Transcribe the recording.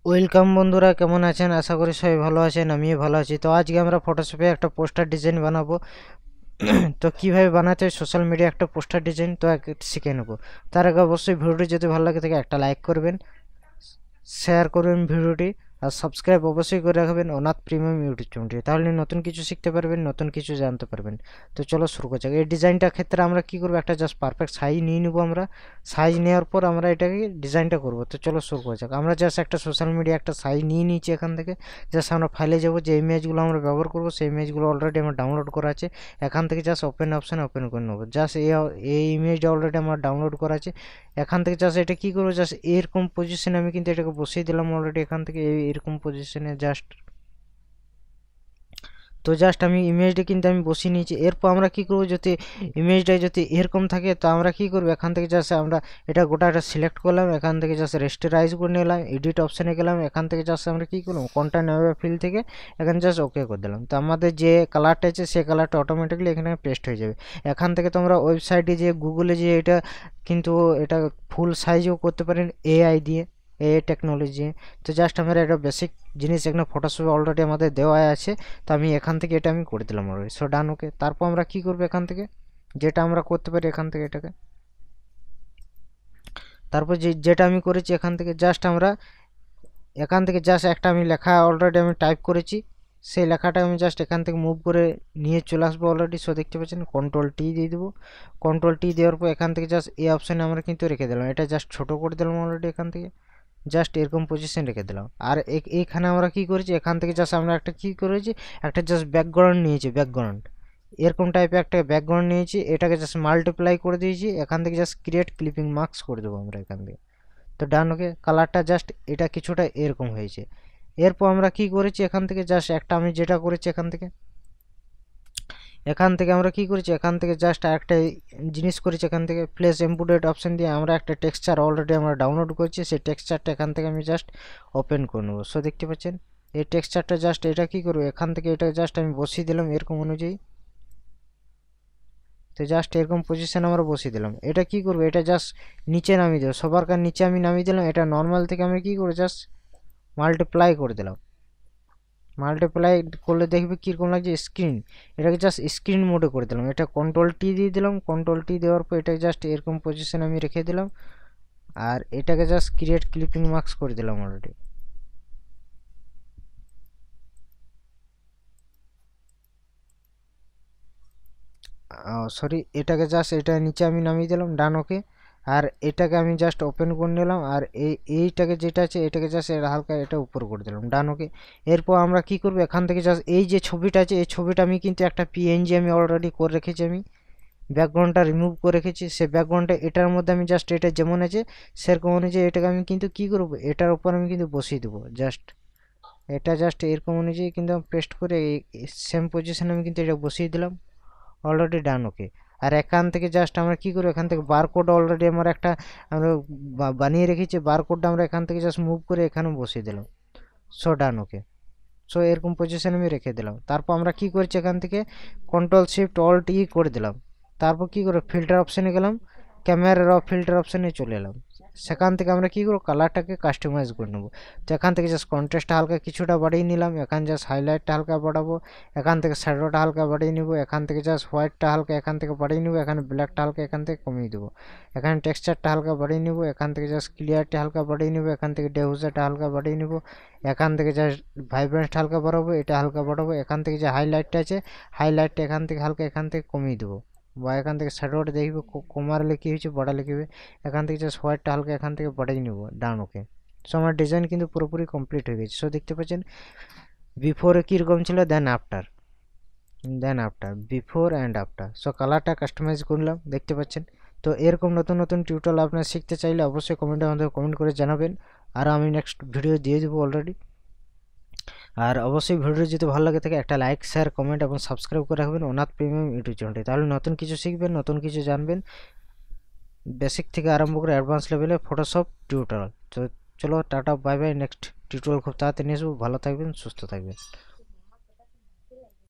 Welcome বন্ধুরা, কেমন আছেন? আশা করি সবাই ভালো আছেন, আমিও ভালো আছি। তো আজকে আমরা ফটোশপে একটা পোস্টার ডিজাইন বানাবো। তো কিভাবে বানাতে হয় সোশ্যাল মিডিয়া একটা পোস্টার ডিজাইন, তো শিখে নেবো। তার আগে অবশ্যই ভিডিওটি যদি ভালো লাগে থাকে একটা লাইক করবেন, শেয়ার করবেন ভিডিওটি, আর সাবস্ক্রাইব অবশ্যই করে রাখবেন অনাথ প্রিমিয়াম ইউটিউব চ্যানেলটি। তাহলে নতুন কিছু শিখতে পারবেন, নতুন কিছু জানতে পারবেন। তো চলো শুরু করা যাক। এই ডিজাইনটার ক্ষেত্রে আমরা কি করবো, একটা জাস্ট পারফেক্ট সাইজ নিয়ে নেবো। আমরা সাইজ নেওয়ার পর আমরা এটাকে ডিজাইনটা করবো। তো চলো শুরু করা যাক। আমরা জাস্ট একটা সোশ্যাল মিডিয়া একটা সাইজ নিয়ে নিয়েছি। এখান থেকে জাস্ট আমরা ফাইলে যাবো, যে ইমেজগুলো আমরা ব্যবহার করবো সেই ইমেজগুলো অলরেডি আমার ডাউনলোড করা আছে। এখান থেকে জাস্ট ওপেন অপশানে ওপেন করে নেবো। জাস্ট এই ইমেজটা অলরেডি আমার ডাউনলোড করা আছে। এখান থেকে জাস্ট এটা কি করবো, জাস্ট এরকম পজিশনে আমি কিন্তু এটাকে বসিয়ে দিলাম অলরেডি। এখান থেকে এরকম পজিশনে জাস্ট, তো জাস্ট আমি ইমেজটা কিন্তু আমি বসিয়ে নিয়েছি। এরপর আমরা কি করবো, যদি ইমেজটা যদি এরকম থাকে তো আমরা কি করবো, এখান থেকে জাস্ট আমরা এটা গোটাটা সিলেক্ট করলাম। এখান থেকে জাস্ট রেস্টারাইজ করে নিলাম, এডিট অপশানে গেলাম। এখান থেকে জাস্ট আমরা কি করলাম, কন্টেন্ট ফিল থেকে এখানে জাস্ট ওকে করে দিলাম। তো আমাদের যে কালারটা আছে সেই কালারটা অটোমেটিকলি এখানে পেস্ট হয়ে যাবে। এখান থেকে তোমরা ওয়েবসাইটে যে গুগলে যে এটা কিন্তু এটা ফুল সাইজও করতে পারেন এআই দিয়ে, এআই টেকনোলজি। তো জাস্ট আমরা একটা বেসিক জিনিস এখানে ফটোশপে অলরেডি আমাদের দেওয়া আছে। তো আমি এখান থেকে এটা আমি করে দিলাম অলরেডি। সো ডান, ওকে। তারপর আমরা কি করবো, এখান থেকে যেটা আমরা করতে পারি এখান থেকে এটাকে, তারপর যেটা আমি করেছি এখান থেকে জাস্ট আমরা এখান থেকে জাস্ট একটা আমি লেখা অলরেডি আমি টাইপ করেছি, সেই লেখাটা আমি জাস্ট এখান থেকে মুভ করে নিয়ে চলে আসবো অলরেডি। সো দেখতে পাচ্ছেন কন্ট্রোল টি দিয়ে দেবো। কন্ট্রোল টি দেওয়ার পর এখান থেকে জাস্ট এই অপশানে আমরা কিন্তু রেখে দিলাম। এটা জাস্ট ছোটো করে দিলাম অলরেডি। এখান থেকে জাস্ট এরকম পজিশন রেখে দিলাম। আর এইখানে আমরা কি করেছি, এখান থেকে জাস্ট আমরা একটা কি করেছি, একটা জাস্ট ব্যাকগ্রাউন্ড নিয়েছি। ব্যাকগ্রাউন্ড এরকম টাইপের একটা ব্যাকগ্রাউন্ড নিয়েছি, এটাকে জাস্ট মাল্টিপ্লাই করে দিয়েছি। এখান থেকে জাস্ট ক্রিয়েট ক্লিপিং মার্কস করে দেবো আমরা এখান থেকে। তো ডান, ওকে। কালারটা জাস্ট এটা কিছুটা এরকম হয়েছে। এরপর আমরা কি করেছি, এখান থেকে জাস্ট একটা আমি যেটা করেছি এখান থেকে আমরা কি করেছি, এখান থেকে জাস্ট একটা জিনিস করেছি। এখান থেকে প্লেস এমপুডেট অপশন দিয়ে আমরা একটা টেক্সচার অলরেডি আমরা ডাউনলোড করেছি, সেই টেক্সচারটা এখান থেকে আমি জাস্ট ওপেন করে নেবো। সো দেখতে পাচ্ছেন এই টেক্সচারটা জাস্ট এটা কি করবো, এখান থেকে এটা জাস্ট আমি বসিয়ে দিলাম এরকম অনুযায়ী। তো জাস্ট এরকম পজিশন আমরা বসিয়ে দিলাম। এটা কি করবো, এটা জাস্ট নিচে নামিয়ে দেবো, সবার কার নিচে আমি নামিয়ে দিলাম। এটা নর্মাল থেকে আমি কি করবো, জাস্ট মাল্টিপ্লাই করে দিলাম। মাল্টিপ্লাই করলে দেখবে কীরকম লাগছে স্ক্রিন, এটাকে জাস্ট স্ক্রিন মোডে করে দিলাম। এটা কন্ট্রোল টি দিয়ে দিলাম। কন্ট্রোল টি দেওয়ার পর এটা জাস্ট এরকম পজিশন আমি রেখে দিলাম। আর এটাকে জাস্ট ক্রিয়েট ক্লিপিং মার্কস করে দিলাম অলরেডি। সরি, এটাকে জাস্ট এটা নিচে আমি নামিয়ে দিলাম। ডান, ওকে। আর এটাকে আমি জাস্ট ওপেন করে নিলাম। আর এইটাকে যেটা আছে এটাকে জাস্ট হালকা এটা উপর করে দিলাম। ডান, ওকে। এরপর আমরা কি করব, এখান থেকে জাস্ট এই যে ছবিটা আছে এই ছবিটা আমি কিন্তু একটা পিএনজি আমি অলরেডি করে রেখেছি। আমি ব্যাকগ্রাউন্ডটা রিমুভ করে রেখেছি। সে ব্যাকগ্রাউন্ডটা এটার মধ্যে আমি জাস্ট এটা যেমন আছে সেরকম অনুযায়ী এটাকে আমি কিন্তু কি করব, এটার উপর আমি কিন্তু বসিয়ে দেবো। জাস্ট এটা জাস্ট এরকম অনুযায়ী কিন্তু পেস্ট করে সেম পজিশনে আমি কিন্তু এটা বসিয়ে দিলাম অলরেডি। ডান, ওকে। আর এখান থেকে জাস্ট আমরা কি করব, এখান থেকে বারকোড অলরেডি আমার একটা আমরা বানিয়ে রেখেছি। বারকোডটা আমরা এখান থেকে জাস্ট মুভ করে এখানে বসিয়ে দিলাম। সো ডান, ওকে। সো এরকম পজিশন আমি রেখে দিলাম। তারপর আমরা কি করছি, এখান থেকে কন্ট্রোল শিফট অল্ট ই করে দিলাম। তারপর কি করে ফিল্টার অপশানে গেলাম, ক্যামেরার ফিল্টার অপশানে চলে এলাম। সেখান থেকে আমরা কি করবো, কালারটাকে কাস্টমাইজ করে নেবো। তো এখান থেকে জাস্ট কন্ট্রাস্টটা হালকা কিছুটা বাড়িয়ে নিলাম। এখান জাস্ট হাইলাইটটা হালকা বাড়াবো। এখান থেকে শ্যাডোটা হালকা বাড়িয়ে নিব। এখান থেকে জাস্ট হোয়াইটটা হালকা এখান থেকে বাড়িয়ে নিব। এখানে ব্ল্যাকটা হালকা এখান থেকে কমিয়ে দেবো। এখানে টেক্সচারটা হালকা বাড়িয়ে নিব। এখান থেকে জাস্ট ক্লিয়ারটা হালকা বাড়িয়ে নিব। এখান থেকে ডেউজারটা হালকা বাড়িয়ে নিব। এখান থেকে জাস্ট ভাইব্রেন্স হালকা বাড়াবো, এটা হালকা বাড়াবো। এখান থেকে যে হাইলাইটটা আছে হাইলাইটটা এখান থেকে হালকা এখান থেকে কমিয়ে দেবো। বা এখান থেকে শ্যাডোটা দেখবে কমারলে কী হয়েছে, বাড়ালে কী হবে। এখান থেকে জাস্ট হোয়াইটটা হালকা এখান থেকে বাড়িয়ে নেবো। ডান, ওকে। সো আমার ডিজাইন কিন্তু পুরোপুরি কমপ্লিট হয়ে গেছে। সো দেখতে পাচ্ছেন বিফোরে কীরকম ছিল, then after before and after. So কালারটা কাস্টমাইজ করলাম, দেখতে পাচ্ছেন। তো এরকম নতুন নতুন টিউটোরিয়াল আপনারা শিখতে চাইলে অবশ্যই কমেন্টে আমাদের কমেন্ট করে জানাবেন। আর আমি নেক্সট ভিডিও দিয়ে দেবো অলরেডি। আর অবশ্যই ভিডিও যদি ভালো লাগে থাকে একটা লাইক, শেয়ার, কমেন্ট এবং সাবস্ক্রাইব করে রাখবেন অনাথ প্রিমিয়াম ইউটিউব চ্যানেলটি। তাহলে নতুন কিছু শিখবেন, নতুন কিছু জানবেন, বেসিক থেকে আরম্ভ করে অ্যাডভান্স লেভেলে ফটোশপ টিউটোরিয়াল। তো চলো tata, bye bye. Next tutorial খুব তাড়াতাড়ি নিয়ে আসবো। ভালো থাকবেন, সুস্থ থাকবেন।